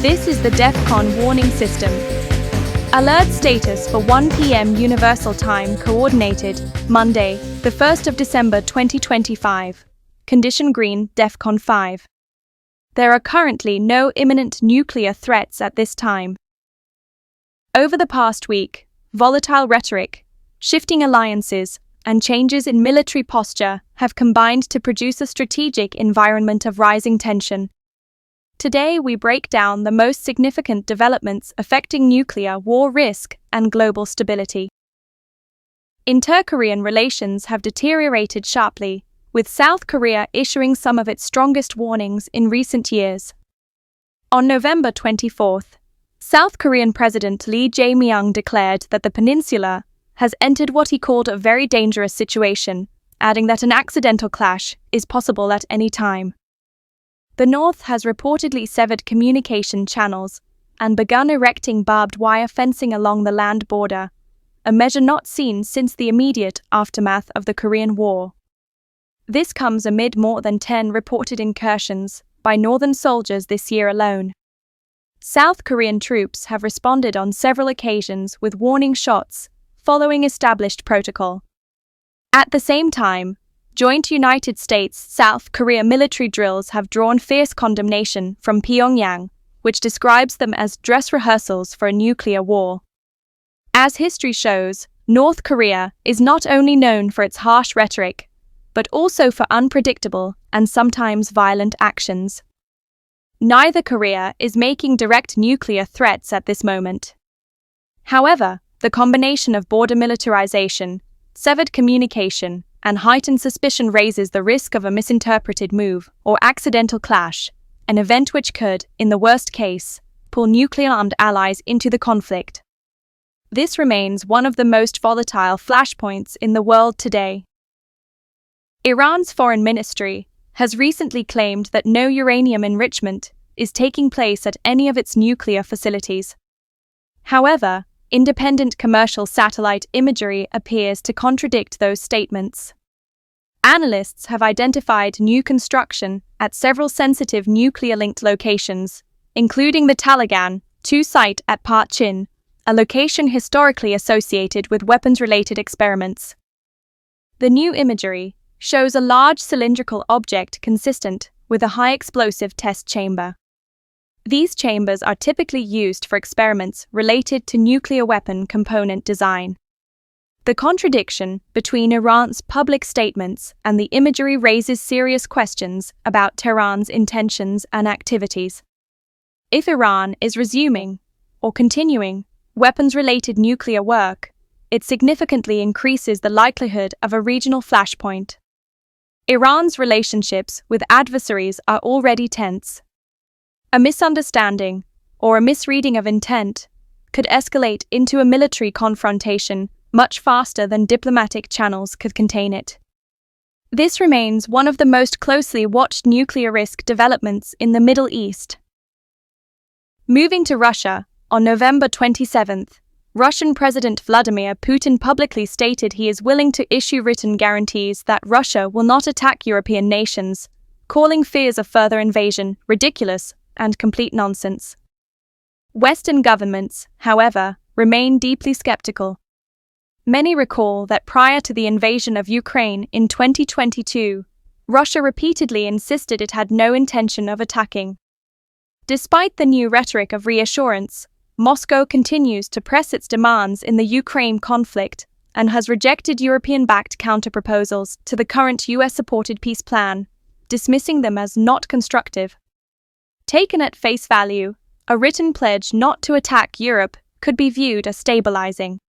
This is the DEFCON warning system. Alert status for 1 p.m. Universal Time coordinated, Monday, the 1st of December 2025. Condition green, DEFCON 5. There are currently no imminent nuclear threats at this time. Over the past week, volatile rhetoric, shifting alliances, and changes in military posture have combined to produce a strategic environment of rising tension. Today we break down the most significant developments affecting nuclear war risk and global stability. Inter-Korean relations have deteriorated sharply, with South Korea issuing some of its strongest warnings in recent years. On November 24th, South Korean President Lee Jae-myung declared that the peninsula has entered what he called a very dangerous situation, adding that an accidental clash is possible at any time. The North has reportedly severed communication channels and begun erecting barbed wire fencing along the land border, a measure not seen since the immediate aftermath of the Korean War. This comes amid more than 10 reported incursions by northern soldiers this year alone. South Korean troops have responded on several occasions with warning shots, following established protocol. At the same time, joint United States-South Korea military drills have drawn fierce condemnation from Pyongyang, which describes them as dress rehearsals for a nuclear war. As history shows, North Korea is not only known for its harsh rhetoric, but also for unpredictable and sometimes violent actions. Neither Korea is making direct nuclear threats at this moment. However, the combination of border militarization, severed communication, and heightened suspicion raises the risk of a misinterpreted move or accidental clash, an event which could, in the worst case, pull nuclear-armed allies into the conflict. This remains one of the most volatile flashpoints in the world today. Iran's foreign ministry has recently claimed that no uranium enrichment is taking place at any of its nuclear facilities. However, independent commercial satellite imagery appears to contradict those statements. Analysts have identified new construction at several sensitive nuclear-linked locations, including the Talagan 2 site at Parchin, a location historically associated with weapons-related experiments. The new imagery shows a large cylindrical object consistent with a high-explosive test chamber. These chambers are typically used for experiments related to nuclear weapon component design. The contradiction between Iran's public statements and the imagery raises serious questions about Tehran's intentions and activities. If Iran is resuming, or continuing, weapons-related nuclear work, it significantly increases the likelihood of a regional flashpoint. Iran's relationships with adversaries are already tense. A misunderstanding, or a misreading of intent, could escalate into a military confrontation much faster than diplomatic channels could contain it. This remains one of the most closely watched nuclear risk developments in the Middle East. Moving to Russia, on November 27th, Russian President Vladimir Putin publicly stated he is willing to issue written guarantees that Russia will not attack European nations, calling fears of further invasion ridiculous and complete nonsense. Western governments, however, remain deeply skeptical. Many recall that prior to the invasion of Ukraine in 2022, Russia repeatedly insisted it had no intention of attacking. Despite the new rhetoric of reassurance, Moscow continues to press its demands in the Ukraine conflict and has rejected European-backed counterproposals to the current US-supported peace plan, dismissing them as not constructive. Taken at face value, a written pledge not to attack Europe could be viewed as stabilizing.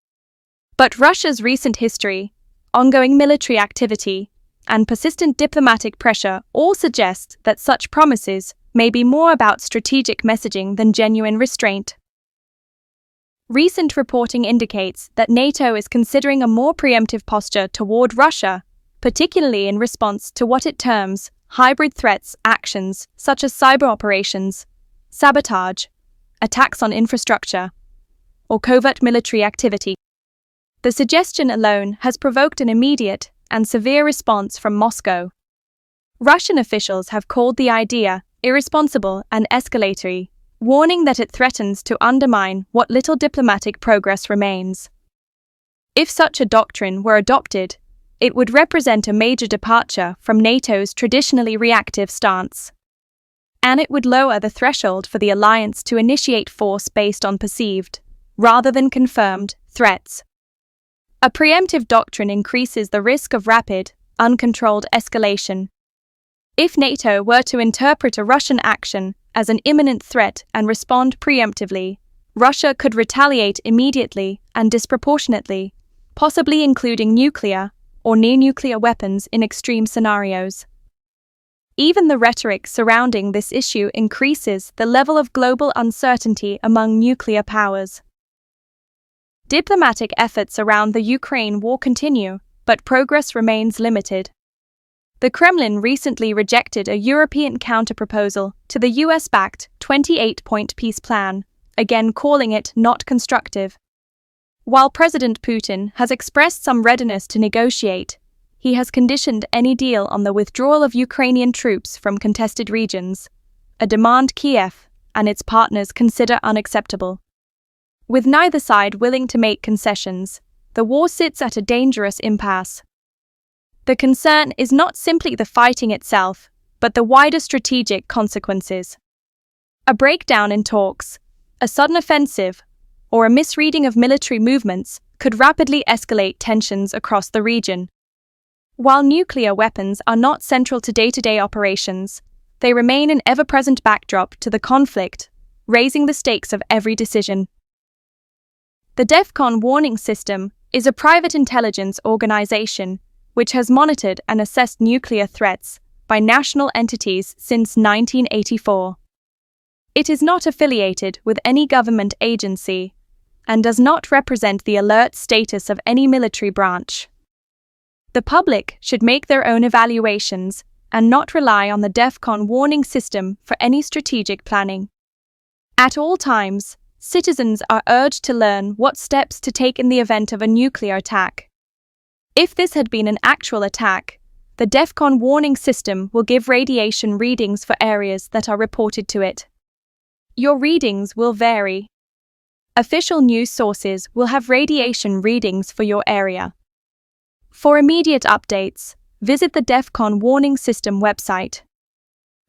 But Russia's recent history, ongoing military activity, and persistent diplomatic pressure all suggest that such promises may be more about strategic messaging than genuine restraint. Recent reporting indicates that NATO is considering a more preemptive posture toward Russia, particularly in response to what it terms hybrid threats actions such as cyber operations, sabotage, attacks on infrastructure, or covert military activity. The suggestion alone has provoked an immediate and severe response from Moscow. Russian officials have called the idea irresponsible and escalatory, warning that it threatens to undermine what little diplomatic progress remains. If such a doctrine were adopted, it would represent a major departure from NATO's traditionally reactive stance. And it would lower the threshold for the alliance to initiate force based on perceived, rather than confirmed, threats. A preemptive doctrine increases the risk of rapid, uncontrolled escalation. If NATO were to interpret a Russian action as an imminent threat and respond preemptively, Russia could retaliate immediately and disproportionately, possibly including nuclear or near-nuclear weapons in extreme scenarios. Even the rhetoric surrounding this issue increases the level of global uncertainty among nuclear powers. Diplomatic efforts around the Ukraine war continue, but progress remains limited. The Kremlin recently rejected a European counterproposal to the US-backed 28-point peace plan, again calling it not constructive. While President Putin has expressed some readiness to negotiate, he has conditioned any deal on the withdrawal of Ukrainian troops from contested regions, a demand Kiev and its partners consider unacceptable. With neither side willing to make concessions, the war sits at a dangerous impasse. The concern is not simply the fighting itself, but the wider strategic consequences. A breakdown in talks, a sudden offensive, or a misreading of military movements could rapidly escalate tensions across the region. While nuclear weapons are not central to day-to-day operations, they remain an ever-present backdrop to the conflict, raising the stakes of every decision. The DEFCON warning system is a private intelligence organization which has monitored and assessed nuclear threats by national entities since 1984. It is not affiliated with any government agency and does not represent the alert status of any military branch. The public should make their own evaluations and not rely on the DEFCON warning system for any strategic planning. At all times, citizens are urged to learn what steps to take in the event of a nuclear attack. If this had been an actual attack, the DEFCON warning system will give radiation readings for areas that are reported to it. Your readings will vary. Official news sources will have radiation readings for your area. For immediate updates, visit the DEFCON warning system website.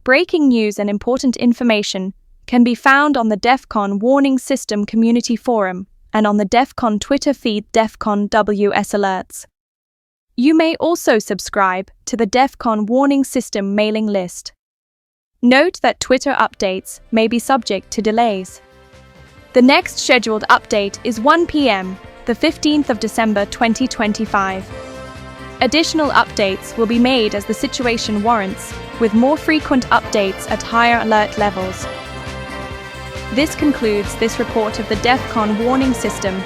Breaking news and important information can be found on the DEFCON warning system community forum and on the DEFCON Twitter feed DEFCON WS alerts. You may also subscribe to the DEFCON warning system mailing list. Note that Twitter updates may be subject to delays. The next scheduled update is 1 p.m., the 15th of December 2025. Additional updates will be made as the situation warrants, with more frequent updates at higher alert levels. This concludes this report of the DEFCON warning system.